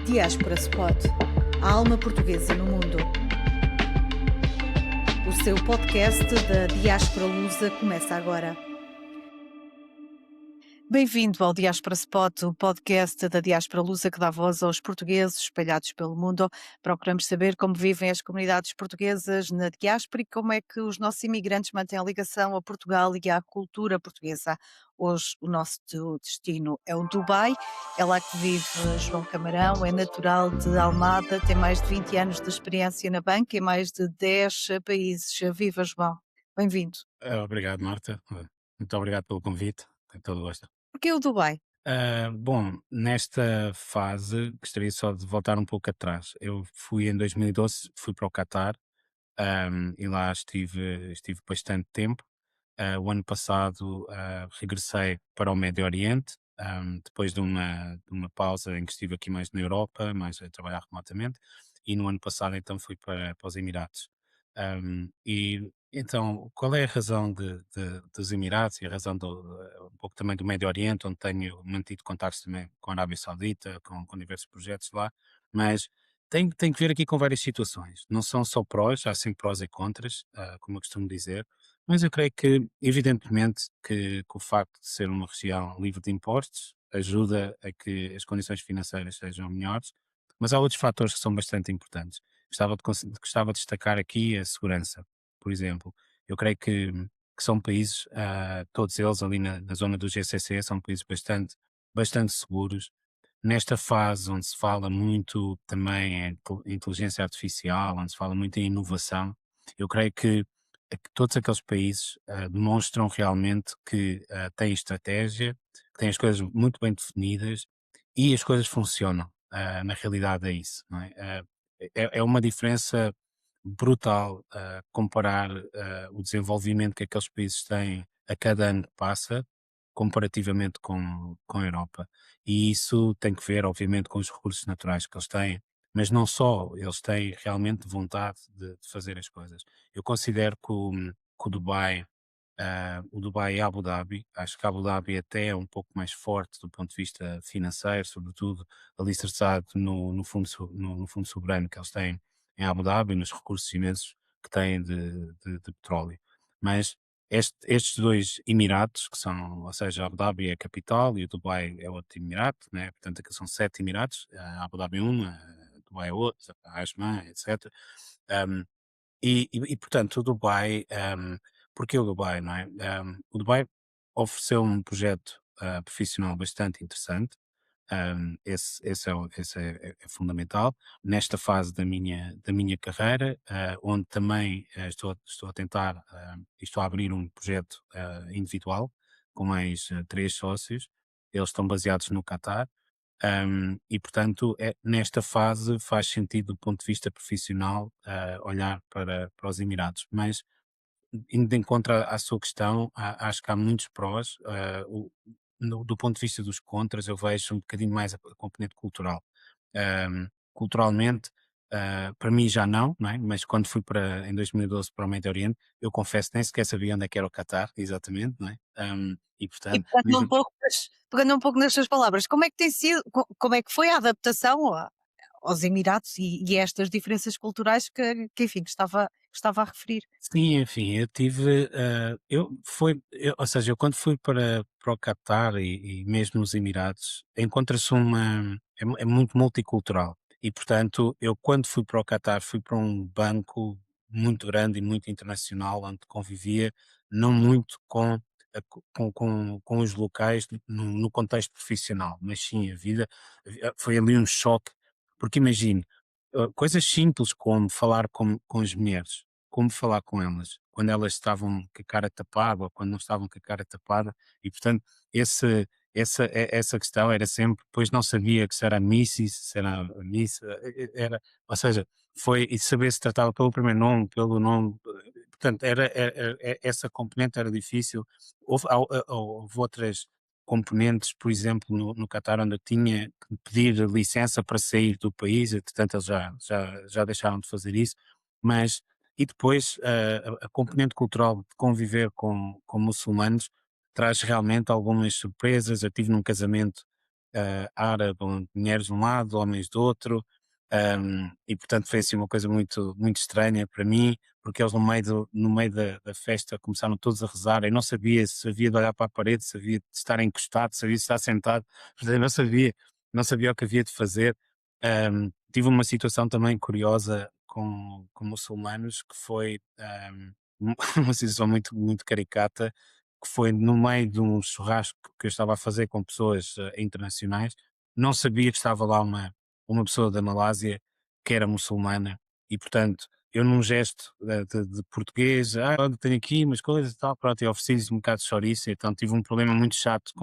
Diáspora Spot, a alma portuguesa no mundo. O seu podcast da Diáspora Lusa começa agora. Bem-vindo ao Diáspora Spot, o podcast da Diáspora Lusa que dá voz aos portugueses espalhados pelo mundo. Procuramos saber como vivem as comunidades portuguesas na diáspora e como é que os nossos imigrantes mantêm a ligação a Portugal e à cultura portuguesa. Hoje o nosso destino é o Dubai, é lá que vive João Camarão, é natural de Almada, tem mais de 20 anos de experiência na banca em mais de 10 países. Viva João, bem-vindo. Obrigado, Marta. Muito obrigado pelo convite. Tenho todo o gosto. Porquê o Dubai? Bom, nesta fase, gostaria só de voltar um pouco atrás. Eu fui em 2012, fui para o Catar, e lá estive bastante tempo. O ano passado, regressei para o Médio Oriente, depois de uma pausa em que estive aqui mais na Europa, mais a trabalhar remotamente, e no ano passado então fui para os Emirados. E então, qual é a razão dos Emirados e a razão um pouco também do Médio Oriente, onde tenho mantido contactos também com a Arábia Saudita, com diversos projetos lá, mas tem que ver aqui com várias situações. Não são só prós, há sempre prós e contras, como eu costumo dizer, mas eu creio que, evidentemente, que o facto de ser uma região livre de impostos ajuda a que as condições financeiras sejam melhores, mas há outros fatores que são bastante importantes. Gostava de destacar aqui a segurança, por exemplo. Eu creio que são países, todos eles ali na zona do GCC, são países bastante seguros. Nesta fase onde se fala muito também em inteligência artificial, onde se fala muito em inovação, eu creio que todos aqueles países demonstram realmente que têm estratégia, que têm as coisas muito bem definidas e as coisas funcionam. Na realidade é isso, não é? É uma diferença brutal comparar o desenvolvimento que aqueles países têm a cada ano que passa, comparativamente com a Europa. E isso tem que ver, obviamente, com os recursos naturais que eles têm, mas não só, eles têm realmente vontade de fazer as coisas. Eu considero que o Dubai e Abu Dhabi, acho que Abu Dhabi até é um pouco mais forte do ponto de vista financeiro, sobretudo alicerçado no fundo soberano que eles têm em Abu Dhabi, nos recursos imensos que têm de petróleo. Mas estes dois Emirados, que são, ou seja, Abu Dhabi é a capital e o Dubai é outro Emirato, né? Portanto, aqui são sete Emirados, Abu Dhabi é um, Dubai é outro, a Asman, etc. Um, portanto, o Dubai, porque o Dubai, não é? O Dubai ofereceu um projeto profissional bastante interessante. Esse é fundamental nesta fase da minha carreira, onde também estou a tentar estou a abrir um projeto individual com mais três sócios. Eles estão baseados no Catar. E portanto, nesta fase faz sentido do ponto de vista profissional olhar para os Emirados, mas indo de encontro à sua questão, acho que há muitos prós. Do ponto de vista dos contras, eu vejo um bocadinho mais a componente cultural. Culturalmente, para mim já não é? Mas quando fui em 2012 para o Médio Oriente, eu confesso nem sequer sabia onde é que era o Catar, exatamente, não é? E E portanto, mesmo. pegando um pouco nas suas palavras, como é que tem sido, como é que foi a adaptação aos Emirados e a estas diferenças culturais que enfim, que estava a referir? Sim, enfim, eu tive, ou seja, eu quando fui para o Catar e mesmo nos Emirados, encontra-se é muito multicultural e portanto, eu quando fui para o Catar, fui para um banco muito grande e muito internacional, onde convivia não muito com os locais no contexto profissional, mas sim foi ali um choque, porque imagine, coisas simples como falar com as mulheres, como falar com elas, quando elas estavam com a cara tapada ou quando não estavam com a cara tapada, e portanto essa questão era sempre, depois não sabia que se era Mrs, se era Miss, ou seja, foi e saber se tratava pelo primeiro nome, pelo nome, portanto essa componente era difícil. Houve outras componentes, por exemplo, no Catar, onde eu tinha que pedir licença para sair do país, entretanto eles já deixaram de fazer isso, mas e depois a componente cultural de conviver com muçulmanos traz realmente algumas surpresas. Eu estive num casamento árabe, mulheres de um lado, homens do outro, e portanto foi assim uma coisa muito, muito estranha para mim, porque eles no meio da festa começaram todos a rezar, eu não sabia se havia de olhar para a parede, se havia de estar encostado, se havia de estar sentado, portanto, eu não sabia o que havia de fazer. Tive uma situação também curiosa com muçulmanos, que foi uma situação muito, muito caricata, que foi no meio de um churrasco que eu estava a fazer com pessoas internacionais, não sabia que estava lá uma pessoa da Malásia que era muçulmana e, portanto, eu num gesto de português, olha, tenho aqui umas coisas e tal, pronto, e ofereci-lhes um bocado de chouriço, então tive um problema muito chato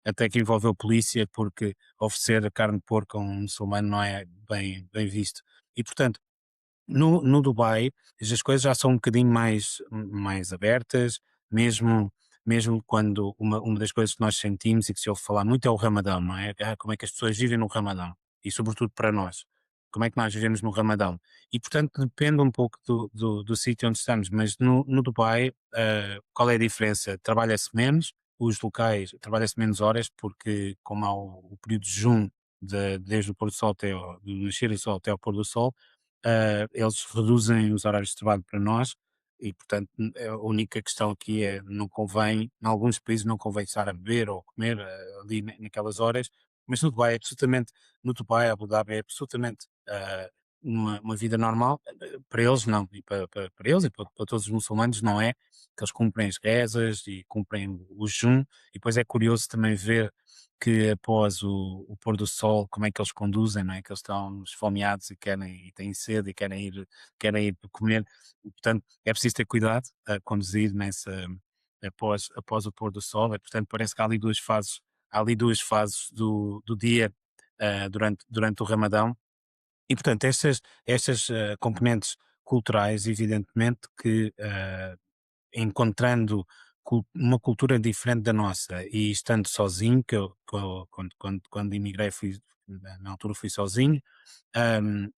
até que envolveu polícia, porque oferecer a carne de porco a um muçulmano não é bem visto. E, portanto, no Dubai, as coisas já são um bocadinho mais abertas, mesmo mesmo quando uma das coisas que nós sentimos e que se ouve falar muito é o Ramadão, não é? Como é que as pessoas vivem no Ramadão? E sobretudo para nós, como é que nós vivemos no Ramadão? E portanto depende um pouco do sítio onde estamos, mas no Dubai, qual é a diferença? Trabalha-se menos, os locais trabalha-se menos horas, porque como há o período de jejum desde o pôr do sol do nascer do sol até ao pôr do sol, eles reduzem os horários de trabalho para nós e, portanto, a única questão aqui é não convém, em alguns países não convém estar a beber ou comer ali naquelas horas, mas no Dubai, Abu Dhabi é absolutamente uma vida normal, para eles não, e para eles e para todos os muçulmanos não é, que eles cumprem as rezas e cumprem o jejum, e depois é curioso também ver que após o pôr do sol, como é que eles conduzem, não é? Que eles estão esfomeados e têm sede e querem ir comer. E, portanto, é preciso ter cuidado a conduzir após o pôr do sol. E, portanto, parece que há ali duas fases do dia durante o Ramadão. E, portanto, estas componentes culturais, evidentemente, que encontrando uma cultura diferente da nossa e estando sozinho, quando emigrei na altura fui sozinho,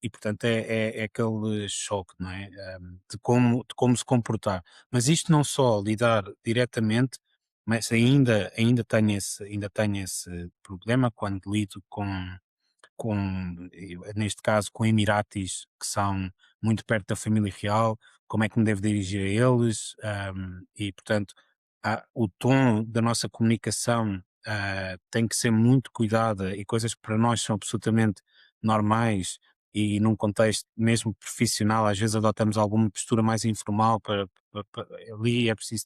e portanto é aquele choque, não é? De como se comportar. Mas isto não só lidar diretamente, mas ainda tenho esse problema quando lido neste caso, com Emiratis, que são muito perto da família real, como é que me devo dirigir a eles, e portanto, o tom da nossa comunicação tem que ser muito cuidada e coisas que para nós são absolutamente normais e num contexto mesmo profissional, às vezes adotamos alguma postura mais informal ali é preciso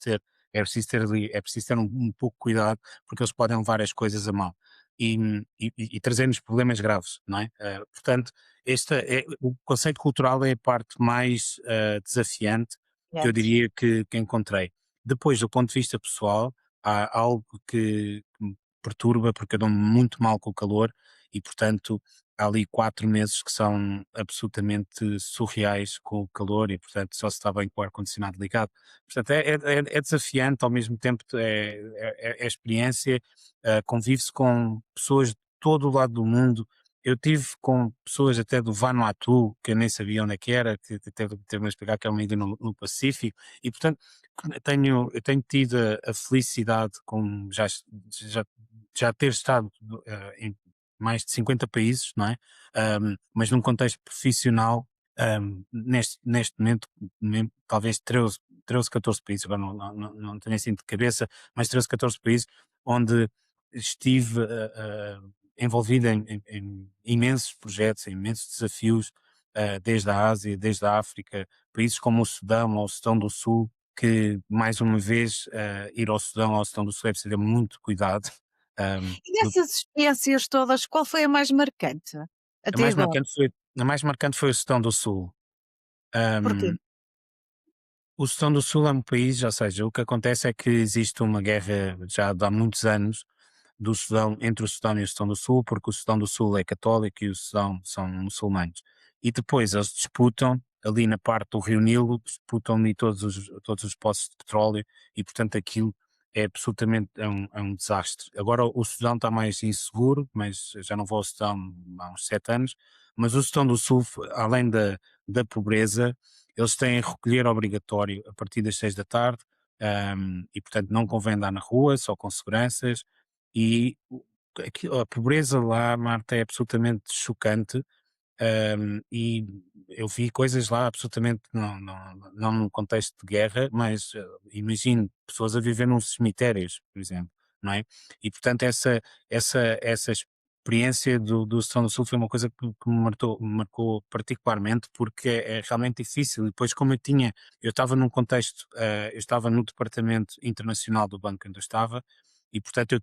ter um pouco cuidado porque eles podem levar as coisas a mal e, e trazer-nos problemas graves, não é? Portanto, o conceito cultural é a parte mais desafiante que eu Certo. diria que encontrei. Depois, do ponto de vista pessoal, há algo que me perturba porque eu dou-me muito mal com o calor e, portanto, há ali 4 meses que são absolutamente surreais com o calor e, portanto, só se está bem com o ar-condicionado ligado. Portanto, é desafiante, ao mesmo tempo é experiência, convive-se com pessoas de todo o lado do mundo. Eu tive com pessoas até do Vanuatu, que eu nem sabia onde é que era, que teve-me a explicar que é uma ilha no Pacífico, e portanto eu tenho tido a felicidade com já, já ter estado em mais de 50 países, não é? Mas num contexto profissional, neste momento, talvez 13, 14 países, agora não tenho assim de cabeça, mas 13, 14 países, onde estive envolvido em imensos projetos, em imensos desafios, desde a Ásia, desde a África, países como o Sudão ou o Sudão do Sul, que mais uma vez ir ao Sudão ou ao Sudão do Sul é preciso ter muito cuidado. E dessas experiências todas, qual foi a mais marcante A até mais agora? marcante foi a mais marcante foi o Sudão do Sul. Porquê? Hum, o Sudão do Sul é um país, ou seja, o que acontece é que existe uma guerra já de há muitos anos do Sudão, entre o Sudão e o Sudão do Sul, porque o Sudão do Sul é católico e o Sudão são muçulmanos. E depois eles disputam, ali na parte do Rio Nilo, disputam ali todos os poços de petróleo e, portanto, aquilo é absolutamente é um desastre. Agora o Sudão está mais inseguro, mas eu já não vou ao Sudão há uns 7 anos, mas o Sudão do Sul, além da pobreza, eles têm recolher obrigatório a partir das 6 da tarde, e portanto não convém andar na rua, só com seguranças, e a pobreza lá, Marta, é absolutamente chocante. E eu vi coisas lá absolutamente não num contexto de guerra, mas imagino pessoas a viver num cemitérios, por exemplo, não é? E portanto essa experiência do Sudão do Sul foi uma coisa que me marcou particularmente, porque é realmente difícil. E depois, como eu estava num contexto, eu estava no departamento internacional do banco onde eu estava, e portanto eu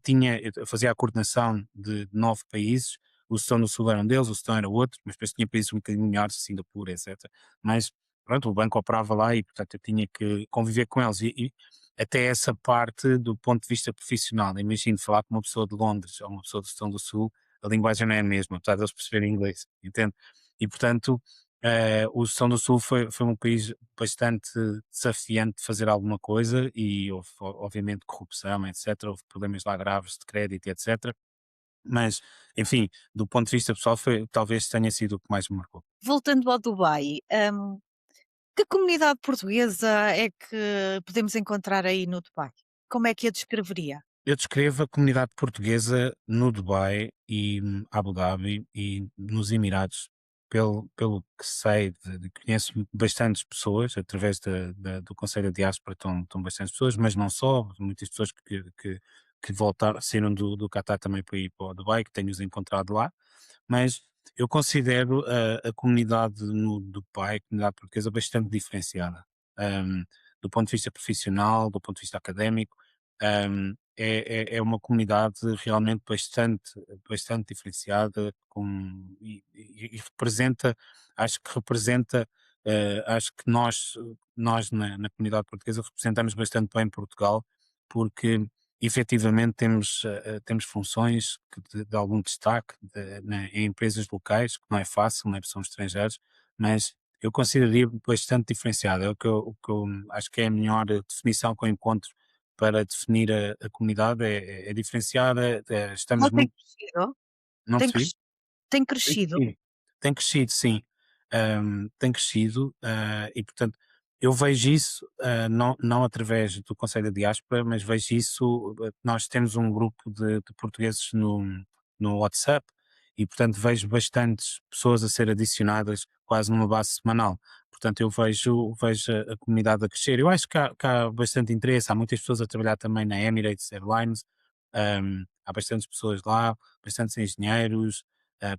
fazia a coordenação de 9 países. O Sudão do Sul era um deles, o Sudão era outro, mas depois tinha países um bocadinho melhores, Singapura, etc. Mas pronto, o banco operava lá e, portanto, eu tinha que conviver com eles. E até essa parte do ponto de vista profissional, imagino falar com uma pessoa de Londres ou uma pessoa do Sudão do Sul, a linguagem não é a mesma, apesar de eles perceberem inglês, entende? E, portanto, o Sudão do Sul foi um país bastante desafiante de fazer alguma coisa e houve, obviamente, corrupção, etc. Houve problemas lá graves de crédito, etc. Mas, enfim, do ponto de vista pessoal foi talvez tenha sido o que mais me marcou. Voltando ao Dubai, que comunidade portuguesa é que podemos encontrar aí no Dubai? Como é que a descreveria? Eu descrevo a comunidade portuguesa no Dubai e Abu Dhabi e nos Emirados, pelo que sei, conheço bastantes pessoas, através do Conselho de Diáspora estão bastantes pessoas, mas não só, muitas pessoas que voltaram, saíram do Qatar também para ir para o Dubai, que tenho-os encontrado lá. Mas eu considero a comunidade no Dubai, a comunidade portuguesa, bastante diferenciada. Ahm, do ponto de vista profissional, do ponto de vista académico, é uma comunidade realmente bastante diferenciada e representa, acho que nós na comunidade portuguesa representamos bastante bem Portugal, porque efetivamente temos funções de algum destaque em empresas locais, que não é fácil, não é? Porque são estrangeiros, mas eu consideraria bastante diferenciado. O que eu acho que é a melhor definição que eu encontro para definir a comunidade é diferenciada, Ela estamos tem muito. crescido? Não Tem percebi? cres tem Tem crescido? crescido. Tem crescido, sim. Tem crescido, e portanto, eu vejo isso, não através do Conselho de Diáspora, mas vejo isso, nós temos um grupo de portugueses no WhatsApp e portanto vejo bastantes pessoas a ser adicionadas quase numa base semanal. Portanto, eu vejo a comunidade a crescer. Eu acho que há bastante interesse, há muitas pessoas a trabalhar também na Emirates Airlines, há bastantes pessoas lá, bastantes engenheiros,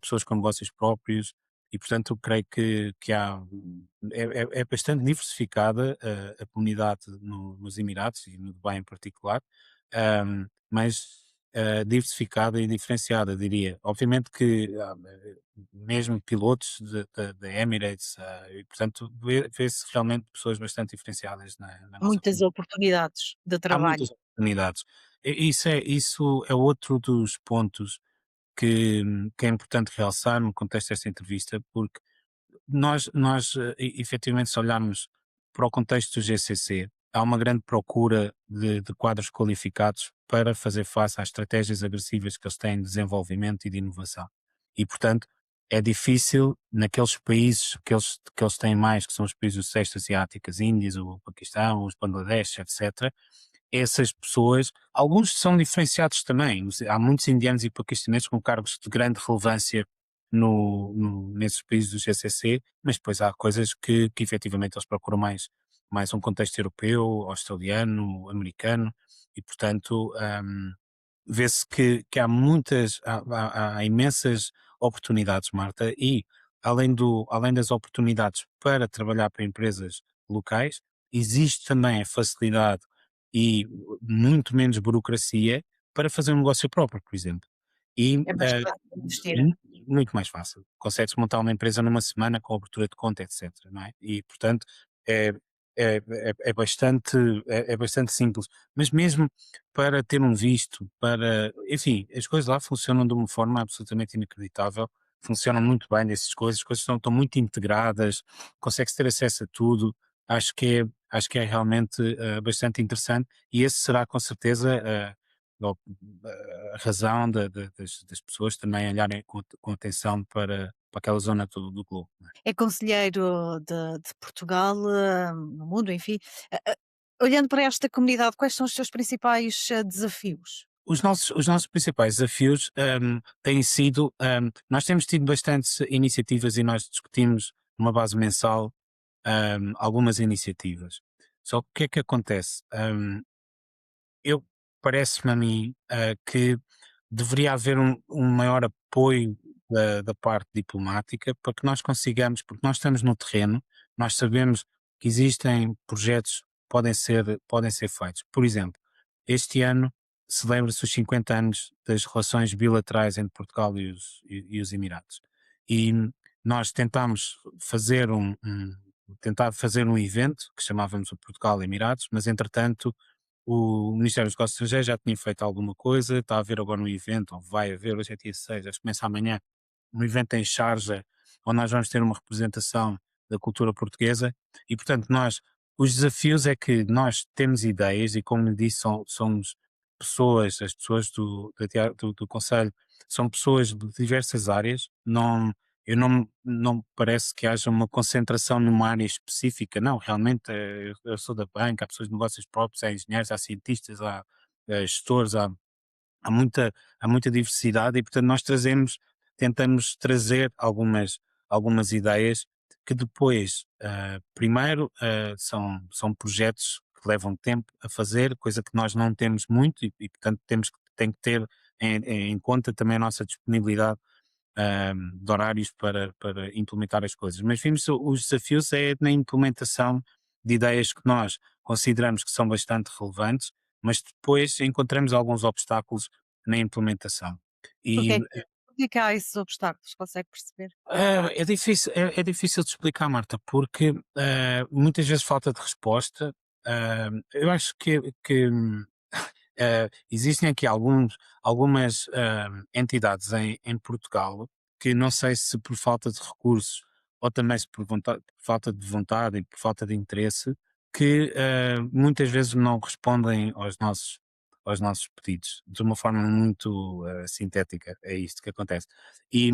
pessoas com negócios próprios e, portanto, eu creio que é bastante diversificada a comunidade nos Emirados e no Dubai em particular, mas diversificada e diferenciada, diria. Obviamente que mesmo pilotos da Emirates, e, portanto, vê-se realmente pessoas bastante diferenciadas na nossa Muitas comunidade. oportunidades de Há trabalho. muitas oportunidades. Isso é outro dos pontos que é importante realçar no contexto desta entrevista, porque efetivamente, se olharmos para o contexto do GCC, há uma grande procura de quadros qualificados para fazer face às estratégias agressivas que eles têm de desenvolvimento e de inovação. E, portanto, é difícil naqueles países que eles têm mais, que são os países do Sudeste Asiático, as Índias, o Paquistão, os Bangladesh, etc., essas pessoas, alguns são diferenciados também. Há muitos indianos e paquistaneses com cargos de grande relevância nesses países do GCC, mas depois há coisas que efetivamente eles procuram mais um contexto europeu, australiano, americano, e portanto vê-se que há imensas oportunidades, Marta, e além das oportunidades para trabalhar para empresas locais, existe também a facilidade e muito menos burocracia para fazer um negócio próprio, por exemplo. E É mais fácil investir. muito mais fácil. Consegue-se montar uma empresa numa semana com abertura de conta, etc. Não é? E, portanto, é, é bastante simples. Mas mesmo para ter um visto, enfim, as coisas lá funcionam de uma forma absolutamente inacreditável. Funcionam muito bem essas coisas, as coisas estão muito integradas, consegue-se ter acesso a tudo. Acho que é realmente bastante interessante e esse será com certeza a razão das pessoas também olharem com atenção para aquela zona do globo. Não é? É conselheiro de Portugal, no mundo, enfim. Olhando para esta comunidade, quais são os seus principais desafios? os nossos principais desafios, têm sido, nós temos tido bastantes iniciativas e nós discutimos numa base mensal, algumas iniciativas. Só que o que é que acontece? Eu parece-me a mim, que deveria haver um maior apoio da parte diplomática para que nós consigamos, porque nós estamos no terreno, nós sabemos que existem projetos que podem ser feitos. Por exemplo, este ano celebra-se os 50 anos das relações bilaterais entre Portugal e os Emirados. E nós tentar fazer um evento que chamávamos o Portugal Emirados, mas entretanto o Ministério dos Negócios Estrangeiros já tinha feito alguma coisa, está a haver agora um evento, ou vai haver, hoje é dia 6, acho que começa amanhã, um evento em Sharjah, onde nós vamos ter uma representação da cultura portuguesa e, portanto, os desafios é que nós temos ideias e, como lhe disse, somos pessoas, as pessoas do Conselho, são pessoas de diversas áreas, não me parece que haja uma concentração numa área específica, não, realmente eu sou da banca, há pessoas de negócios próprios, há engenheiros, há cientistas, há gestores, há muita diversidade e, portanto, tentamos trazer algumas ideias que depois, primeiro, são projetos que levam tempo a fazer, coisa que nós não temos muito e portanto, tem que ter em conta também a nossa disponibilidade de horários para implementar as coisas. Mas vimos os desafios é na implementação de ideias que nós consideramos que são bastante relevantes, mas depois encontramos alguns obstáculos na implementação. E Porque é que há esses obstáculos, consegue perceber? é difícil de explicar, Marta, porque muitas vezes falta de resposta. Eu acho que existem aqui algumas entidades em Portugal que não sei se por falta de recursos ou também se por falta de vontade e por falta de interesse, que muitas vezes não respondem aos nossos pedidos de uma forma muito sintética. É isto que acontece. E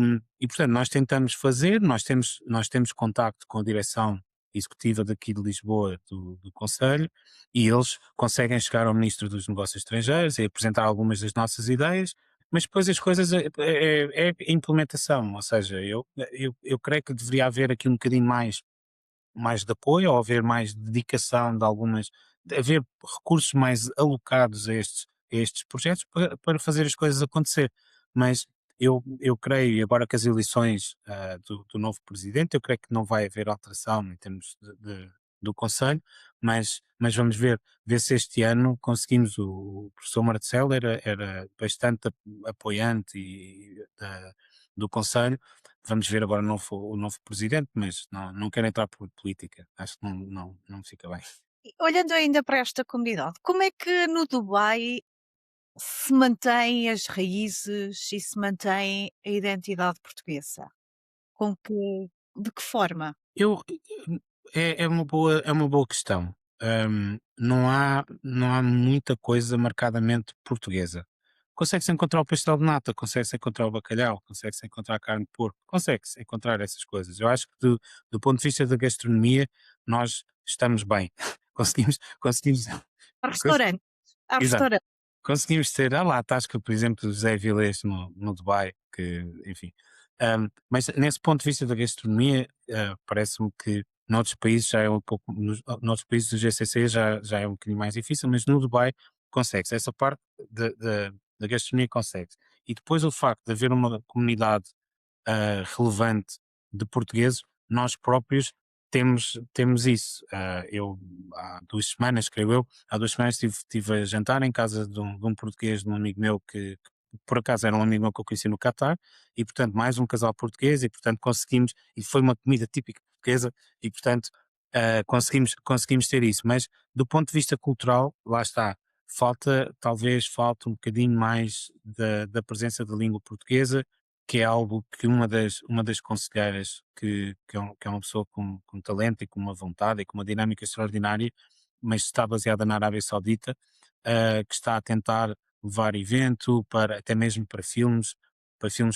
portanto, nós temos contacto com a direção executiva daqui de Lisboa, do Conselho, e eles conseguem chegar ao Ministro dos Negócios Estrangeiros e apresentar algumas das nossas ideias, mas depois as coisas é a implementação, ou seja, eu creio que deveria haver aqui um bocadinho mais de apoio, ou haver mais dedicação de haver recursos mais alocados a estes projetos para fazer as coisas acontecer. Mas eu creio, e agora com as eleições do novo presidente, eu creio que não vai haver alteração em termos do Conselho, mas vamos ver se este ano conseguimos. O professor Marcelo era bastante apoiante do Conselho. Vamos ver agora o novo presidente, mas não quero entrar por política. Acho que não me fica bem. E olhando ainda para esta comunidade, como é que no Dubai se mantém as raízes e se mantém a identidade portuguesa? Com que De que forma? Eu é uma boa questão. Não há muita coisa marcadamente portuguesa. Consegue-se encontrar o pastel de nata, consegue-se encontrar o bacalhau, consegue-se encontrar a carne de porco, consegue-se encontrar essas coisas. Eu acho que do ponto de vista da gastronomia, nós estamos bem. Conseguimos Há cons restaurantes, há exato. restaurantes. Conseguimos ter, lá a tasca, por exemplo, do José Avilés no Dubai, que, enfim. Mas nesse ponto de vista da gastronomia, parece-me que noutros países já é um pouco, noutros países do GCC já é um bocadinho mais difícil, mas no Dubai consegue-se. Essa parte da gastronomia consegue-se. E depois o facto de haver uma comunidade relevante de portugueses, nós próprios temos isso. Eu, há 2 semanas, creio eu, há 2 semanas estive a jantar em casa de um português, de um amigo meu que por acaso era um amigo meu que eu conheci no Catar, e portanto mais um casal português, e portanto e foi uma comida típica portuguesa, e portanto conseguimos ter isso. Mas do ponto de vista cultural, lá está, talvez falta um bocadinho mais da presença da língua portuguesa, que é algo que uma das conselheiras, que é uma pessoa com talento e com uma vontade e com uma dinâmica extraordinária, mas está baseada na Arábia Saudita, que está a tentar levar evento até mesmo para filmes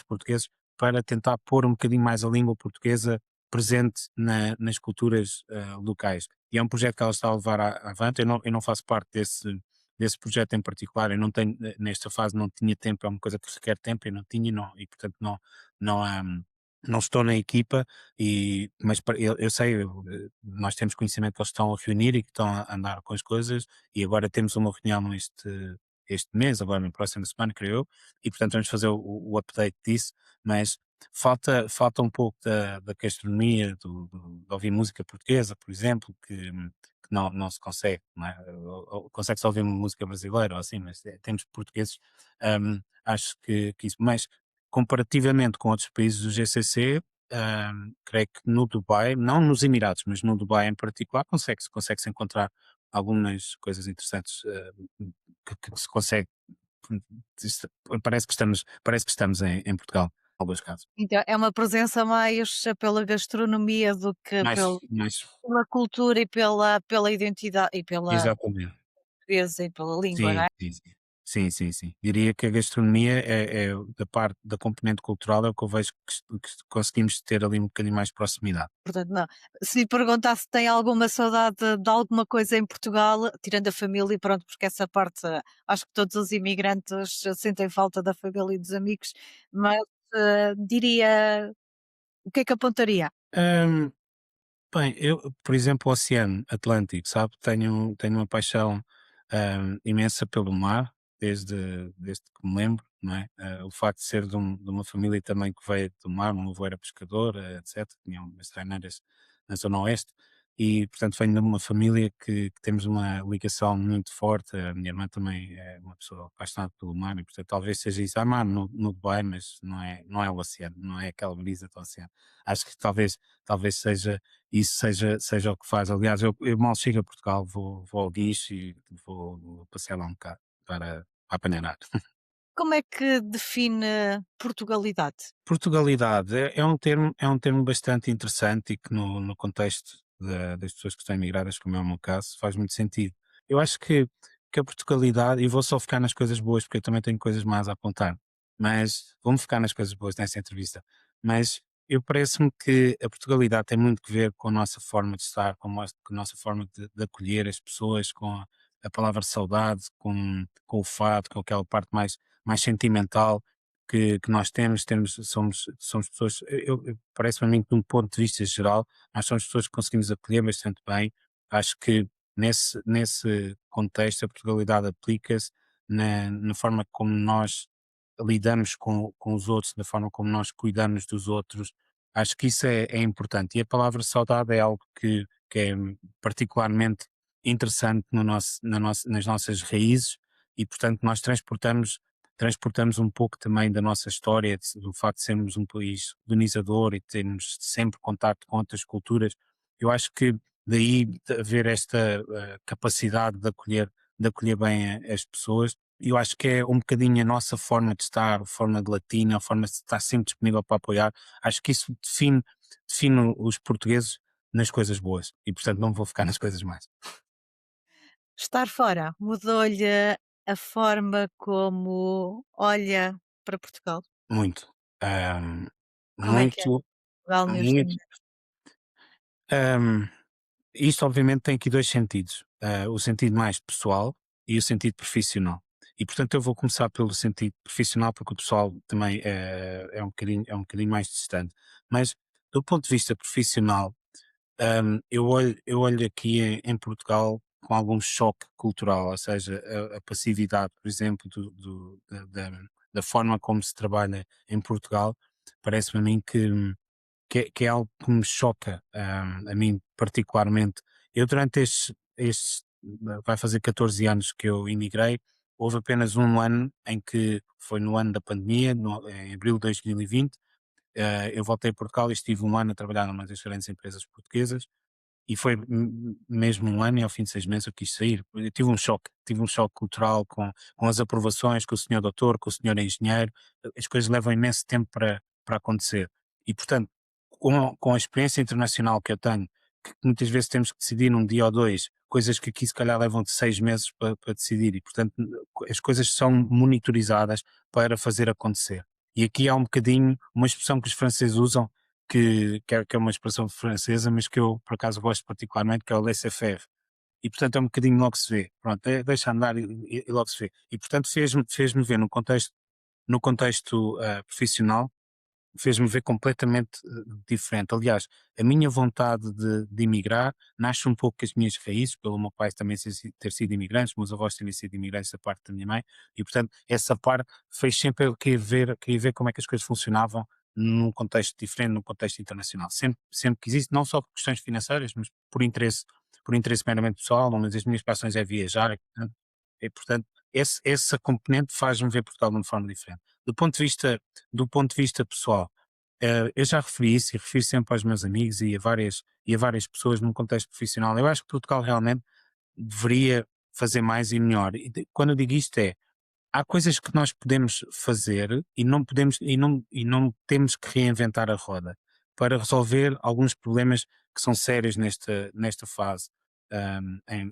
portugueses, para tentar pôr um bocadinho mais a língua portuguesa presente nas culturas locais. E é um projeto que ela está a levar avante. Eu não faço parte desse projeto em particular. Eu não tenho, nesta fase não tinha tempo, é uma coisa que requer tempo, eu não tinha e portanto não, não estou na equipa, mas eu sei, nós temos conhecimento que eles estão a reunir e que estão a andar com as coisas, e agora temos uma reunião este mês, agora na próxima semana, creio eu, e portanto vamos fazer o update disso, mas falta um pouco da gastronomia, de ouvir música portuguesa, por exemplo, que não se consegue, não é? Ou consegue-se ouvir música brasileira ou assim, mas temos portugueses, acho que isso, mas comparativamente com outros países do GCC, creio que no Dubai, não nos Emirados, mas no Dubai em particular, consegue-se encontrar algumas coisas interessantes, que se consegue. isto- Parece que estamos em Portugal, em alguns casos. Então é uma presença mais pela gastronomia do que Mais, pela cultura e pela identidade e pela exatamente. portuguesa e pela língua, não Sim, é? sim, sim. Sim, sim, sim. Diria que a gastronomia da parte da componente cultural é o que eu vejo que conseguimos ter ali um bocadinho mais proximidade. Portanto, não. Se lhe perguntar se tem alguma saudade de alguma coisa em Portugal, tirando a família, pronto, porque essa parte, acho que todos os imigrantes sentem falta da família e dos amigos, mas, diria o que é que apontaria? Hum, Bem, eu, por exemplo, o Oceano Atlântico, sabe? Tenho uma paixão imensa pelo mar, desde que me lembro, não é? O facto de ser de uma família também que veio do mar, o meu avô era pescador, etc. Tinha umas treineiras na Zona Oeste, e portanto venho de uma família que temos uma ligação muito forte. A minha irmã também é uma pessoa apaixonada pelo mar, e portanto talvez seja isso. Há mar no Dubai, mas não é o oceano, não é aquela brisa do oceano. Acho que talvez isso seja o que faz. Aliás, eu mal chego a Portugal, vou ao Guincho e vou passear lá um bocado para apanhar ar. Como é que define Portugalidade? Portugalidade é um termo bastante interessante e que no contexto das pessoas que estão imigradas, como é o meu caso, faz muito sentido. Eu acho que a Portugalidade, e vou só ficar nas coisas boas, porque eu também tenho coisas más a apontar, mas vou-me ficar nas coisas boas nessa entrevista. Mas eu parece-me que a Portugalidade tem muito que ver com a nossa forma de estar, com a nossa forma de acolher as pessoas, com a palavra saudade, com o fado, com aquela parte mais sentimental que nós somos pessoas, parece-me a mim que de um ponto de vista geral, nós somos pessoas que conseguimos acolher bastante bem. Acho que nesse contexto a Portugalidade aplica-se na forma como nós lidamos com os outros, na forma como nós cuidamos dos outros. Acho que isso é importante. E a palavra saudade é algo que é particularmente interessante nas nossas raízes, e, portanto, nós transportamos um pouco também da nossa história, do facto de sermos um país colonizador e termos sempre contacto com outras culturas. Eu acho que daí de haver esta capacidade de acolher bem as pessoas. Eu acho que é um bocadinho a nossa forma de estar, a forma de latina, a forma de estar sempre disponível para apoiar. Acho que isso define os portugueses nas coisas boas, e portanto não vou ficar nas coisas más. Estar fora mudou-lhe a forma como olha para Portugal? Muito. Ahm, Como é que é muito, Portugal neste muito. momento? ahm, Isto obviamente tem aqui dois sentidos, o sentido mais pessoal e o sentido profissional. E portanto eu vou começar pelo sentido profissional, porque o pessoal também é um bocadinho mais distante. Mas do ponto de vista profissional, eu olho aqui em Portugal com algum choque cultural, ou seja, a passividade, por exemplo, da forma como se trabalha em Portugal. Parece-me a mim que é algo que me choca, a mim particularmente. Eu durante vai fazer 14 anos que eu emigrei. Houve apenas um ano em que foi no ano da pandemia, em abril de 2020. Eu voltei a Portugal e estive um ano a trabalhar numa das grandes empresas portuguesas, e foi mesmo um ano, e ao fim de 6 meses eu quis sair. Eu tive um choque cultural com as aprovações, com o senhor doutor, com o senhor engenheiro. As coisas levam imenso tempo para acontecer. E portanto, com a experiência internacional que eu tenho, que muitas vezes temos que decidir num dia ou dois, coisas que aqui se calhar levam de 6 meses para decidir, e portanto as coisas são monitorizadas para fazer acontecer. E aqui há um bocadinho uma expressão que os franceses usam, que é uma expressão francesa, mas que eu por acaso gosto particularmente, que é o laissez-faire. e portanto é um bocadinho logo se vê. Pronto, deixa andar e logo se vê. E portanto fez-me ver no contexto profissional, fez-me ver completamente diferente. Aliás, a minha vontade de emigrar nasce um pouco com as minhas raízes, pelo meu pai também ter sido imigrante, meus avós terem sido imigrantes da parte da minha mãe, e portanto essa parte fez sempre eu querer ver como é que as coisas funcionavam num contexto diferente, num contexto internacional. Sempre que existe, não só por questões financeiras, mas por interesse meramente pessoal, uma das minhas paixões é viajar, e portanto essa componente faz-me ver Portugal de uma forma diferente. Do ponto de vista pessoal, eu já referi isso e refiro sempre aos meus amigos e a várias pessoas num contexto profissional. Eu acho que Portugal realmente deveria fazer mais e melhor. Quando eu digo isto há coisas que nós podemos fazer e não temos que reinventar a roda para resolver alguns problemas que são sérios nesta fase,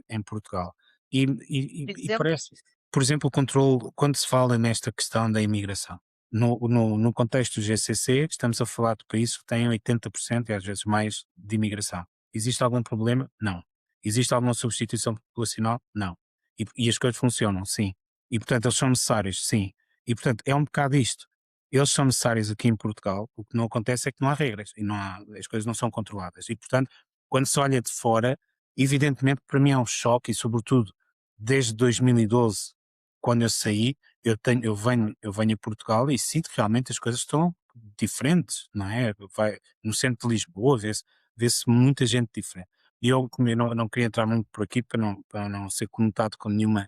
em Portugal. E, e- Por e exemplo, parece, por exemplo, o controle, quando se fala nesta questão da imigração, no contexto do GCC, estamos a falar de países que têm 80% e às vezes mais de imigração. Existe algum problema? Não. Existe alguma substituição populacional? Não. E as coisas funcionam, sim. E portanto eles são necessários, sim. E portanto é um bocado isto. Eles são necessários aqui em Portugal, o que não acontece é que não há regras e as coisas não são controladas. E portanto, quando se olha de fora, evidentemente para mim é um choque e sobretudo desde 2012, quando eu saí, eu venho a Portugal e sinto que realmente as coisas estão diferentes, não é? No centro de Lisboa vê-se muita gente diferente. E eu, como eu não queria entrar muito por aqui para não ser conotado com nenhuma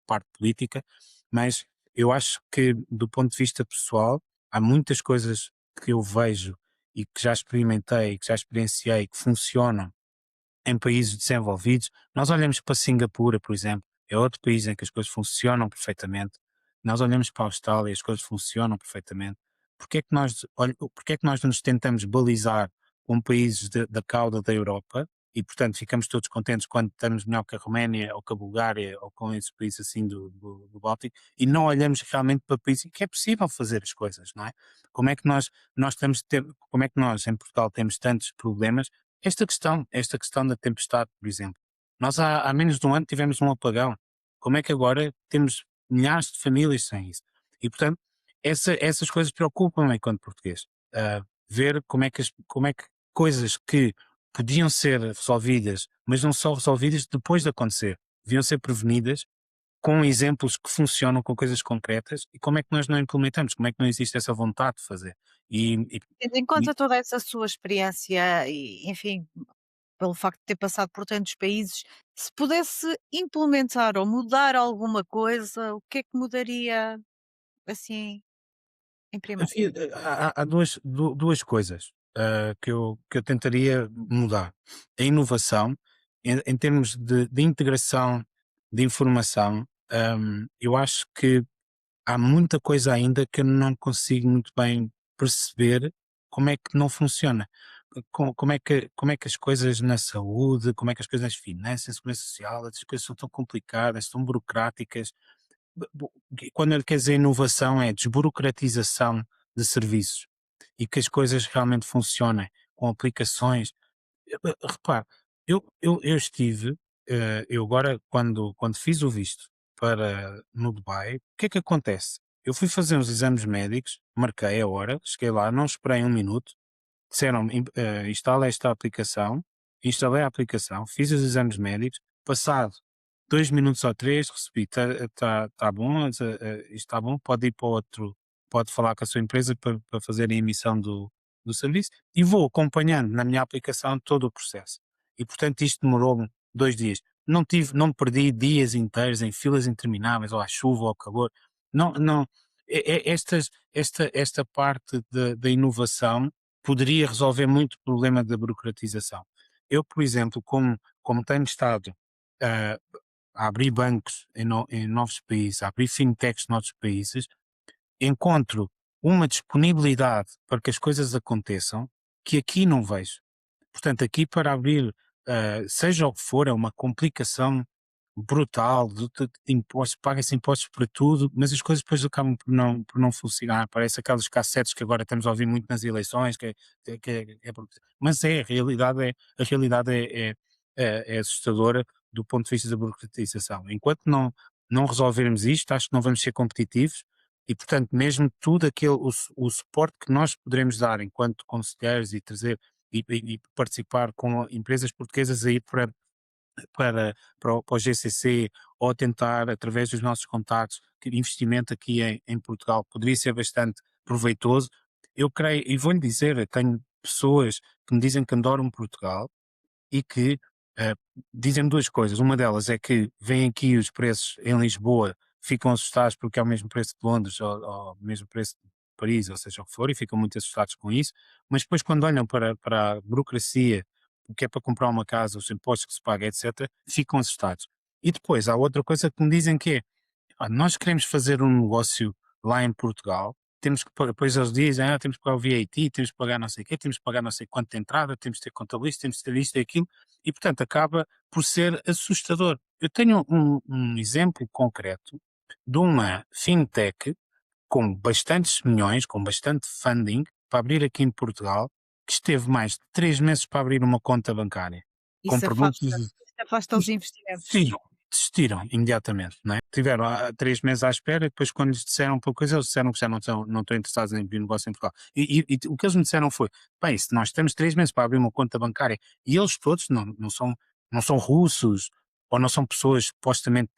parte política, mas eu acho que do ponto de vista pessoal há muitas coisas que eu vejo e que já experimentei, que já experienciei, que funcionam em países desenvolvidos. Nós olhamos para Singapura, por exemplo, é outro país em que as coisas funcionam perfeitamente. Nós olhamos para a Austrália e as coisas funcionam perfeitamente. Porque é que nós nos tentamos balizar com países da cauda da Europa e, portanto, ficamos todos contentes quando estamos melhor que a Roménia ou que a Bulgária ou com esses países assim do Báltico e não olhamos realmente para países em que é possível fazer as coisas, não é? Como é que como é que nós em Portugal temos tantos problemas esta questão da tempestade, por exemplo. Nós há menos de um ano tivemos um apagão. Como é que agora temos milhares de famílias sem isso? E, portanto, essas coisas preocupam-me enquanto português. Ver como é que coisas que podiam ser resolvidas, mas não são resolvidas depois de acontecer, deviam ser prevenidas com exemplos que funcionam, com coisas concretas, e como é que nós não implementamos? Como é que não existe essa vontade de fazer? E, e, tendo em e conta toda essa sua experiência e, enfim, pelo facto de ter passado por tantos países, se pudesse implementar ou mudar alguma coisa, o que é que mudaria assim em primeiro? há duas coisas que eu tentaria mudar. A inovação, em termos de integração de informação, eu acho que há muita coisa ainda que eu não consigo muito bem perceber como é que não funciona. Como é que as coisas na saúde, como é que as coisas nas finanças, na segurança social, essas coisas são tão complicadas, tão burocráticas. Quando ele quer dizer inovação é desburocratização de serviços e que as coisas realmente funcionem com aplicações. Repare, eu estive, eu agora quando fiz o visto para no Dubai, o que é que acontece? Eu fui fazer uns exames médicos, marquei a hora, cheguei lá, não esperei um minuto, disseram-me: "Instala esta aplicação", instalei a aplicação, fiz os exames médicos, passado 2 minutos ou 3 recebi: "Tá bom, isto está bom, pode ir para o outro, pode falar com a sua empresa para fazer a emissão do serviço", e vou acompanhando na minha aplicação todo o processo. E portanto isto demorou-me 2 dias. Não perdi dias inteiros em filas intermináveis, ou à chuva ou ao calor. Não, esta parte da inovação poderia resolver muito o problema da burocratização. Eu, por exemplo, como tenho estado ah, a abrir bancos em novos países, a abrir fintechs noutros países, encontro uma disponibilidade para que as coisas aconteçam que aqui não vejo. Portanto, aqui para abrir, seja o que for, é uma complicação brutal de impostos, paga-se impostos para tudo, mas as coisas depois acabam por não funcionar. Parece aqueles cassetes que agora estamos a ouvir muito nas eleições, mas a realidade é é assustadora do ponto de vista da burocratização. Enquanto não resolvermos isto, acho que não vamos ser competitivos e, portanto, mesmo tudo aquele, o suporte que nós poderemos dar enquanto conselheiros e trazer e participar com empresas portuguesas a ir para o GCC ou tentar, através dos nossos contactos, que investimento aqui em Portugal poderia ser bastante proveitoso. Eu creio, e vou-lhe dizer, eu tenho pessoas que me dizem que adoram Portugal e que eh, dizem duas coisas. Uma delas é que vêm aqui os preços em Lisboa, ficam assustados porque é o mesmo preço de Londres ou o mesmo preço de Paris, ou seja o que for, e ficam muito assustados com isso. Mas depois, quando olham para a burocracia, o que é para comprar uma casa, os impostos que se paga, etc., ficam assustados. E depois há outra coisa que me dizem que é: nós queremos fazer um negócio lá em Portugal, temos que pagar, depois eles dizem, temos que pagar o VAT, temos que pagar não sei o quê, temos que pagar não sei quanto de entrada, temos que ter contabilista, temos que ter isto e aquilo, e portanto acaba por ser assustador. Eu tenho um exemplo concreto de uma fintech com bastantes milhões, com bastante funding, para abrir aqui em Portugal, que esteve mais de 3 meses para abrir uma conta bancária, com Isso afasta produtos isso afasta os investimentos. desistiram, desistiram imediatamente, não é? Tiveram 3 meses à espera e depois quando lhes disseram pouca coisa, eles disseram que já não estão interessados em abrir negócio em Portugal. E o que eles me disseram foi, bem, se nós temos 3 meses para abrir uma conta bancária e eles todos não são russos ou não são pessoas supostamente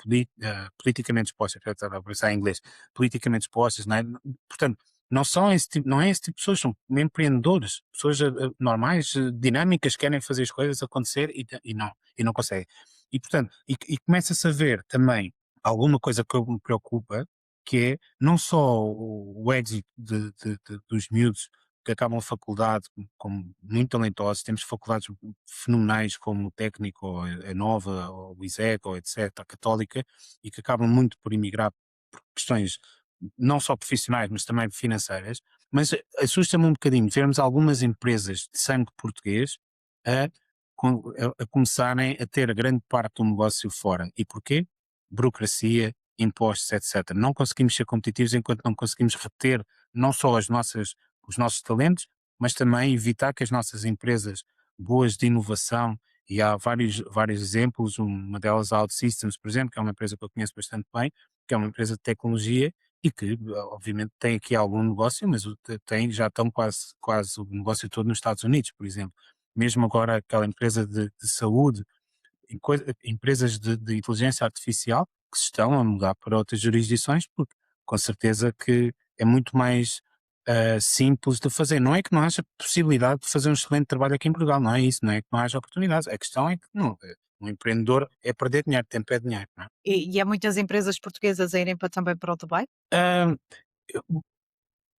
politicamente expostas, eu estava a pensar em inglês, politicamente expostas, não é? Portanto, não é esse tipo de pessoas, são empreendedores, pessoas normais, dinâmicas, querem fazer as coisas acontecer e não conseguem. E portanto, e começa-se a ver também alguma coisa que me preocupa, que é não só o êxito dos miúdos que acabam a faculdade como muito talentosos, temos faculdades fenomenais como o Técnico, ou a Nova, ou o ISEC, ou etc., a Católica, e que acabam muito por emigrar por questões não só profissionais, mas também financeiras, mas assusta-me um bocadinho vermos algumas empresas de sangue português a a começarem a ter a grande parte do negócio fora. E porquê? Burocracia, impostos, etc. Não conseguimos ser competitivos enquanto não conseguimos reter não só os nossos talentos, mas também evitar que as nossas empresas boas de inovação, e há vários exemplos, uma delas a OutSystems, por exemplo, que é uma empresa que eu conheço bastante bem, que é uma empresa de tecnologia e que, obviamente, tem aqui algum negócio, mas já estão quase o negócio todo nos Estados Unidos, por exemplo. Mesmo agora aquela empresa de saúde, empresas de inteligência artificial que se estão a mudar para outras jurisdições, porque com certeza que é muito mais simples de fazer. Não é que não haja possibilidade de fazer um excelente trabalho aqui em Portugal, não é isso, não é que não haja oportunidades. A questão é que não, um empreendedor é perder dinheiro, tempo é dinheiro, não é? E há muitas empresas portuguesas a irem também para o Dubai? Ah,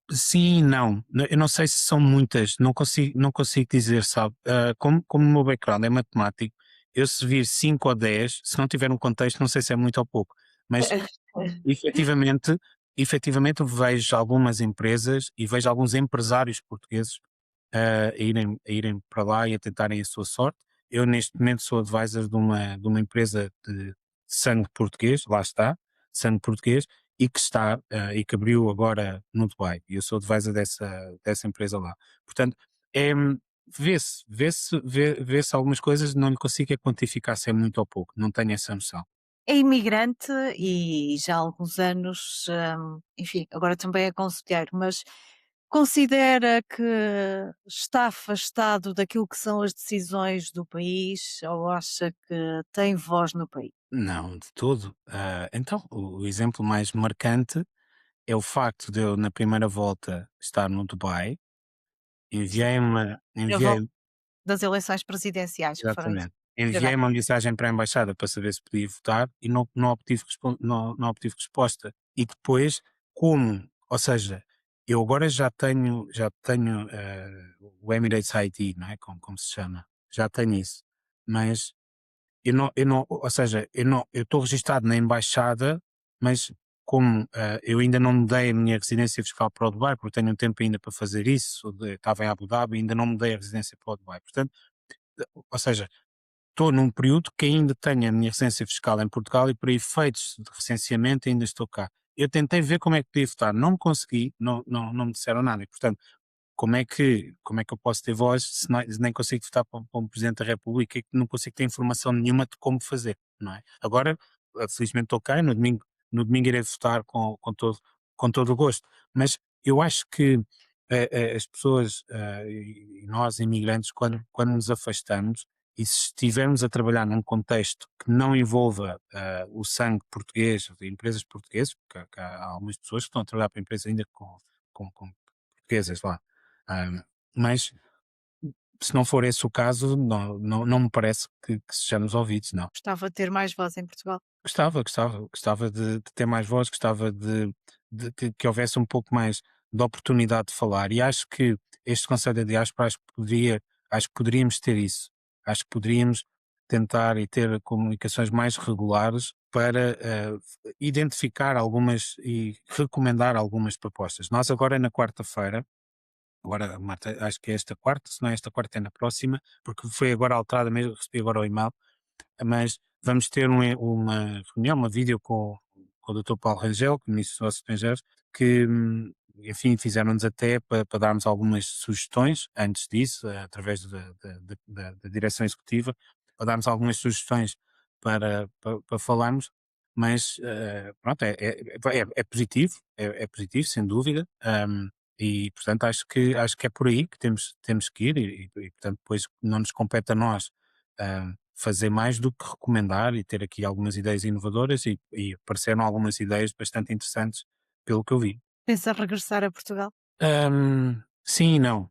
Sim e não. Eu não sei se são muitas, não consigo dizer, sabe? Como o meu background é matemático, eu se vir 5 ou 10, se não tiver um contexto, não sei se é muito ou pouco, mas efetivamente, efetivamente vejo algumas empresas e vejo alguns empresários portugueses a irem para lá e a tentarem a sua sorte. Eu, neste momento, sou advisor de uma empresa de sangue português, lá está, sangue português, e que abriu agora no Dubai. E eu sou advisor dessa empresa lá. Portanto, é, vê-se algumas coisas, não lhe consigo é quantificar se é muito ou pouco, não tenho essa noção. É imigrante e já há alguns anos, enfim, agora também é conselheiro, mas considera que está afastado daquilo que são as decisões do país ou acha que tem voz no país? Não, de todo. Então, o exemplo mais marcante é o facto de eu, na primeira volta, estar no Dubai, Sim, enviei uma, a volta enviei, das eleições presidenciais que foram exatamente, em enviei janeiro. uma mensagem para a embaixada para saber se podia votar e não obtive resposta. E depois, ou seja, eu agora já tenho o Emirates ID, não é? Como se chama, já tenho isso, mas ou seja, eu estou registado na embaixada, mas como eu ainda não mudei a minha residência fiscal para o Dubai, porque tenho um tempo ainda para fazer isso, estava em Abu Dhabi, ainda não mudei a residência para o Dubai. Portanto, ou seja, estou num período que ainda tenho a minha residência fiscal em Portugal e para efeitos de recenseamento ainda estou cá. Eu tentei ver como é que podia votar, não consegui, não me disseram nada. E, portanto, como é que eu posso ter voz se nem consigo votar para um Presidente da República e que não consigo ter informação nenhuma de como fazer, não é? Agora, felizmente estou cá, no domingo irei votar com todo o gosto, mas eu acho que as pessoas e nós imigrantes, quando nos afastamos e se estivermos a trabalhar num contexto que não envolva o sangue português, de empresas portuguesas, porque há algumas pessoas que estão a trabalhar para empresas ainda com portuguesas lá, ah, mas se não for esse o caso, não me parece que sejamos ouvidos, não. Gostava de ter mais voz em Portugal. Gostava de ter mais voz, gostava de que houvesse um pouco mais de oportunidade de falar e acho que este Conselho da Diáspora acho que poderíamos ter isso. Acho que poderíamos tentar e ter comunicações mais regulares para identificar algumas e recomendar algumas propostas. Nós agora na quarta-feira, agora Marta, acho que é esta quarta, se não é esta quarta é na próxima, porque foi agora alterada mesmo, recebi agora o e-mail, mas vamos ter uma reunião, uma vídeo com o Dr. Paulo Rangel, que é Ministro dos Negócios Estrangeiros, que, enfim, fizeram-nos até para darmos algumas sugestões, antes disso, através da direção executiva, para darmos algumas sugestões para falarmos, mas pronto, é positivo, é positivo, sem dúvida, e portanto acho que é por aí que temos que ir e portanto depois não nos compete a nós fazer mais do que recomendar e ter aqui algumas ideias inovadoras e apareceram algumas ideias bastante interessantes pelo que eu vi. Pensa regressar a Portugal? Sim e não.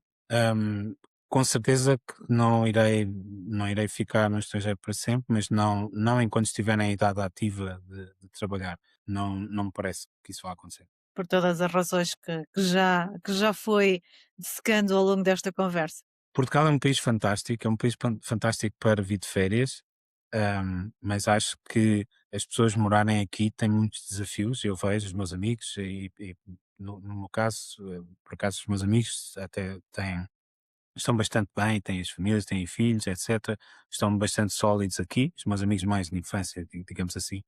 Com certeza que não irei ficar no estrangeiro para sempre, mas não enquanto estiver na idade ativa de trabalhar. Não me parece que isso vá acontecer. Por todas as razões que já foi dissecando ao longo desta conversa. Portugal é um país fantástico, é um país fantástico para vir de férias, mas acho que as pessoas morarem aqui têm muitos desafios. Eu vejo os meus amigos e no meu caso, por acaso os meus amigos até estão bastante bem, têm as famílias, têm filhos, etc. Estão bastante sólidos aqui, os meus amigos mais de infância, digamos assim,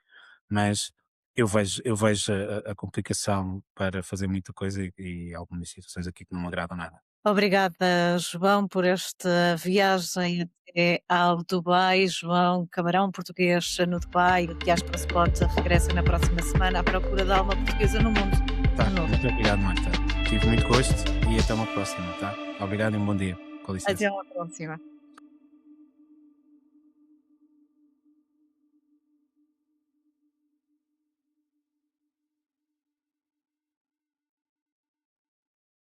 mas eu vejo a complicação para fazer muita coisa e algumas situações aqui que não me agradam nada. Obrigada, João, por esta viagem até ao Dubai. João Camarão, português no Dubai. O Diaspora Spot regressa na próxima semana à procura da alma portuguesa no mundo. Tá, De novo. muito obrigado, Marta. Tive muito gosto e até uma próxima, tá? Obrigado e um bom dia. Com licença. Até uma próxima.